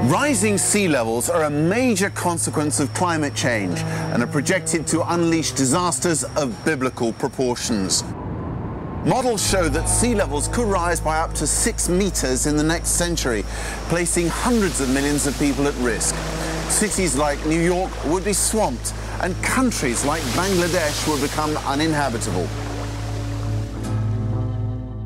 Rising sea levels are a major consequence of climate change and are projected to unleash disasters of biblical proportions. Models show that sea levels could rise by up to 6 meters in the next century, placing hundreds of millions of people at risk. Cities like New York would be swamped, and countries like Bangladesh would become uninhabitable.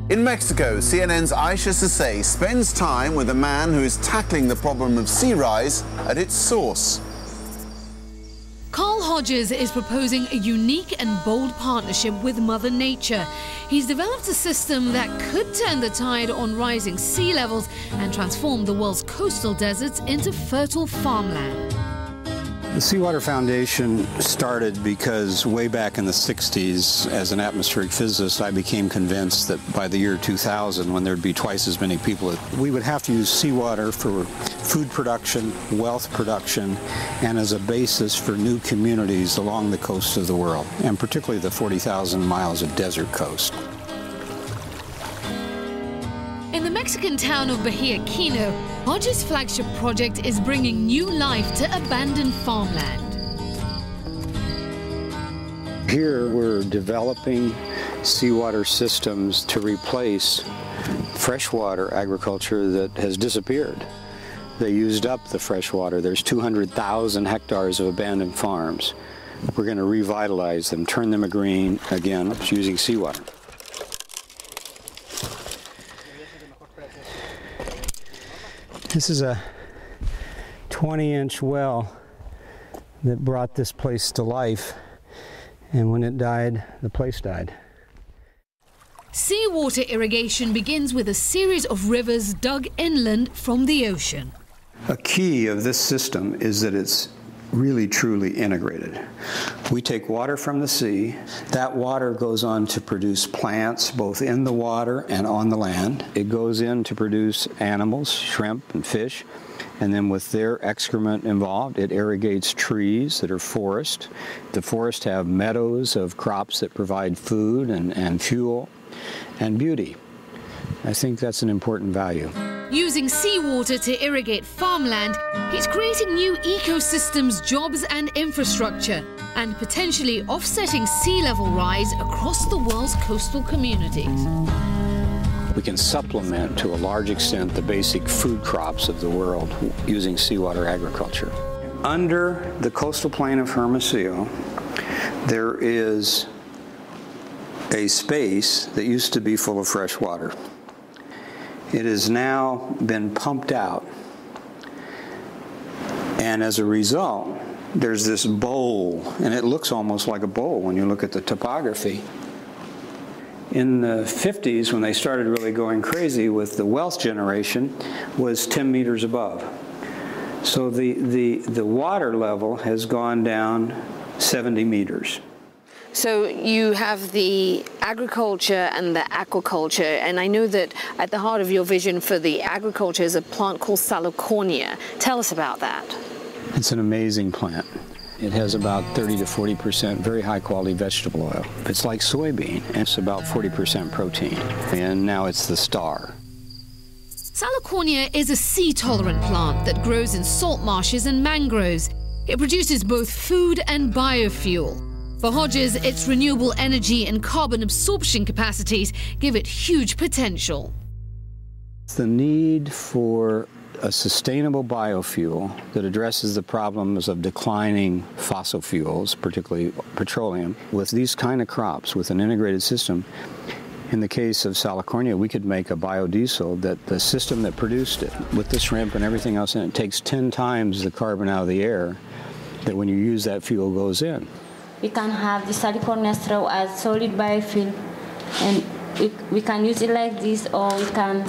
In Mexico, CNN's Aisha Sase spends time with a man who is tackling the problem of sea rise at its source. Hodges is proposing a unique and bold partnership with Mother Nature. He's developed a system that could turn the tide on rising sea levels and transform the world's coastal deserts into fertile farmland. The Seawater Foundation started because way back in the 60s, as an atmospheric physicist, I became convinced that by the year 2000, when there'd be twice as many people, we would have to use seawater for food production, wealth production, and as a basis for new communities along the coast of the world, and particularly the 40,000 miles of desert coast. In the Mexican town of Bahia Quino, Hodges' flagship project is bringing new life to abandoned farmland. Here we're developing seawater systems to replace freshwater agriculture that has disappeared. They used up the freshwater. There's 200,000 hectares of abandoned farms. We're going to revitalize them, turn them green again using seawater. This is a 20-inch well that brought this place to life, and when it died, the place died. Seawater irrigation begins with a series of rivers dug inland from the ocean. A key of this system is that it's really truly integrated. We take water from the sea. That water goes on to produce plants both in the water and on the land. It goes in to produce animals, shrimp and fish, and then with their excrement involved, it irrigates trees that are forest. The forests have meadows of crops that provide food and fuel and beauty. I think that's an important value. Using seawater to irrigate farmland, he's creating new ecosystems, jobs and infrastructure, and potentially offsetting sea level rise across the world's coastal communities. We can supplement to a large extent the basic food crops of the world using seawater agriculture. Under the coastal plain of Hermosillo, there is a space that used to be full of fresh water. It has now been pumped out, and as a result, there's this bowl, and it looks almost like a bowl when you look at the topography. In the 50s, when they started really going crazy with the wealth generation, was 10 meters above. So the water level has gone down 70 meters. So you have the agriculture and the aquaculture, and I know that at the heart of your vision for the agriculture is a plant called Salicornia. Tell us about that. It's an amazing plant. It has about 30 to 40% very high quality vegetable oil. It's like soybean, and it's about 40% protein. And now it's the star. Salicornia is a sea-tolerant plant that grows in salt marshes and mangroves. It produces both food and biofuel. For Hodges, its renewable energy and carbon absorption capacities give it huge potential. The need for a sustainable biofuel that addresses the problems of declining fossil fuels, particularly petroleum, with these kind of crops, with an integrated system. In the case of Salicornia, we could make a biodiesel that the system that produced it, with the shrimp and everything else in it, takes 10 times the carbon out of the air that when you use that fuel goes in. We can have the Salicornia straw as solid biofuel, and we can use it like this, or we can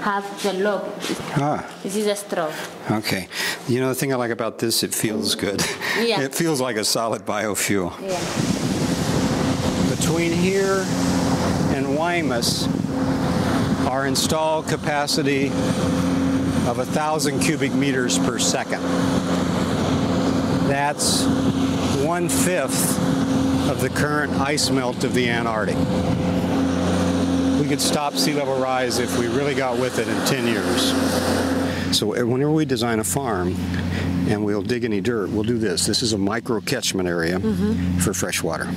have the log. This is a straw. Okay. You know, the thing I like about this, it feels good. Yeah. It feels like a solid biofuel. Yeah. Between here and Guaymas, our installed capacity of 1,000 cubic meters per second. That's 1/5 of the current ice melt of the Antarctic. We could stop sea level rise if we really got with it in 10 years. So whenever we design a farm and we'll dig any dirt, we'll do this. This is a micro catchment area for fresh water.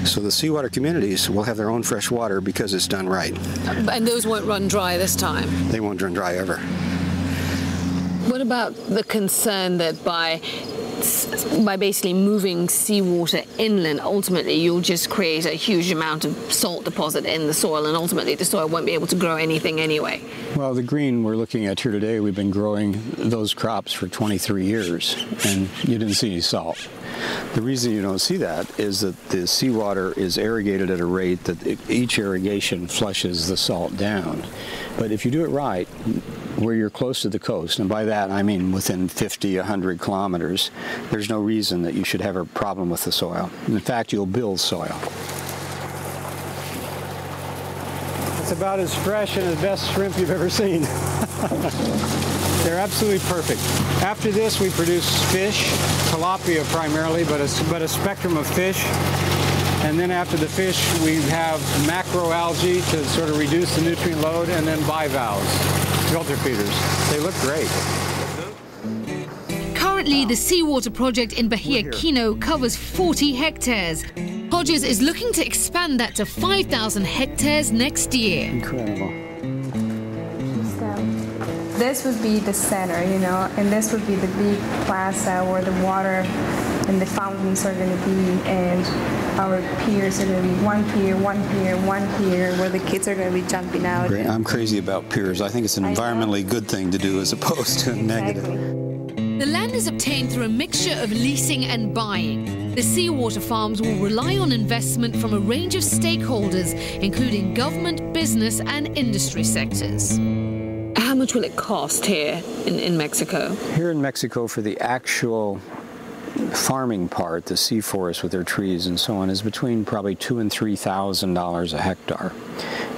So the seawater communities will have their own fresh water because it's done right. And those won't run dry this time? They won't run dry ever. What about the concern that by basically moving seawater inland, ultimately you'll just create a huge amount of salt deposit in the soil, and ultimately the soil won't be able to grow anything anyway? Well, the green we're looking at here today, we've been growing those crops for 23 years, and you didn't see any salt. The reason you don't see that is that the seawater is irrigated at a rate that each irrigation flushes the salt down. But if you do it right, where you're close to the coast, and by that I mean within 50, 100 kilometers, there's no reason that you should have a problem with the soil. In fact, you'll build soil. It's about as fresh and the best shrimp you've ever seen. They're absolutely perfect. After this, we produce fish, tilapia primarily, but a spectrum of fish. And then after the fish, we have macroalgae to sort of reduce the nutrient load, and then bivalves, filter feeders. They look great. Currently, the seawater project in Bahia Kino covers 40 hectares. Hodges is looking to expand that to 5,000 hectares next year. Incredible. This would be the center, you know, and this would be the big plaza where the water and the fountains are going to be, and our piers are going to be one pier, where the kids are going to be jumping out. Great. I'm crazy about piers. I think it's an environmentally good thing to do as opposed to a negative. The land is obtained through a mixture of leasing and buying. The seawater farms will rely on investment from a range of stakeholders, including government, business, and industry sectors. How much will it cost here in Mexico? Here in Mexico, for the actual farming part, the sea forest with their trees and so on, is between probably $2,000 and $3,000 a hectare.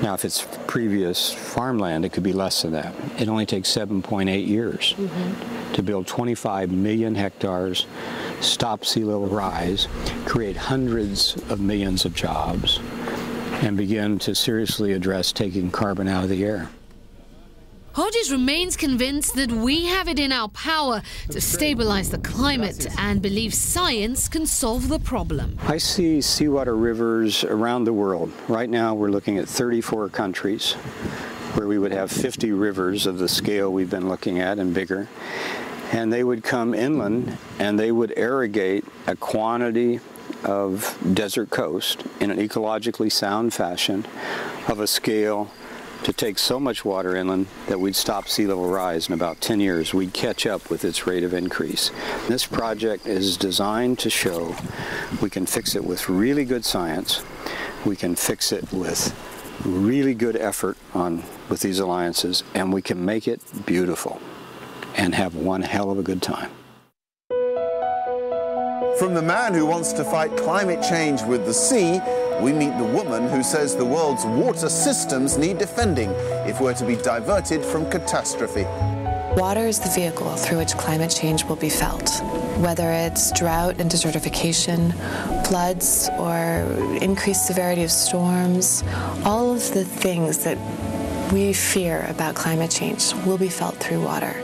Now, if it's previous farmland, it could be less than that. It only takes 7.8 years to build 25 million hectares, stop sea level rise, create hundreds of millions of jobs, and begin to seriously address taking carbon out of the air. Hodges remains convinced that we have it in our power to stabilize the climate and believes science can solve the problem. I see seawater rivers around the world. Right now we're looking at 34 countries where we would have 50 rivers of the scale we've been looking at and bigger. And they would come inland and they would irrigate a quantity of desert coast in an ecologically sound fashion of a scale to take so much water inland that we'd stop sea level rise in about 10 years. We'd catch up with its rate of increase. This project is designed to show we can fix it with really good science. We can fix it with really good effort with these alliances, and we can make it beautiful and have one hell of a good time. From the man who wants to fight climate change with the sea, we meet the woman who says the world's water systems need defending if we're to be diverted from catastrophe. Water is the vehicle through which climate change will be felt. Whether it's drought and desertification, floods, or increased severity of storms, all of the things that we fear about climate change will be felt through water.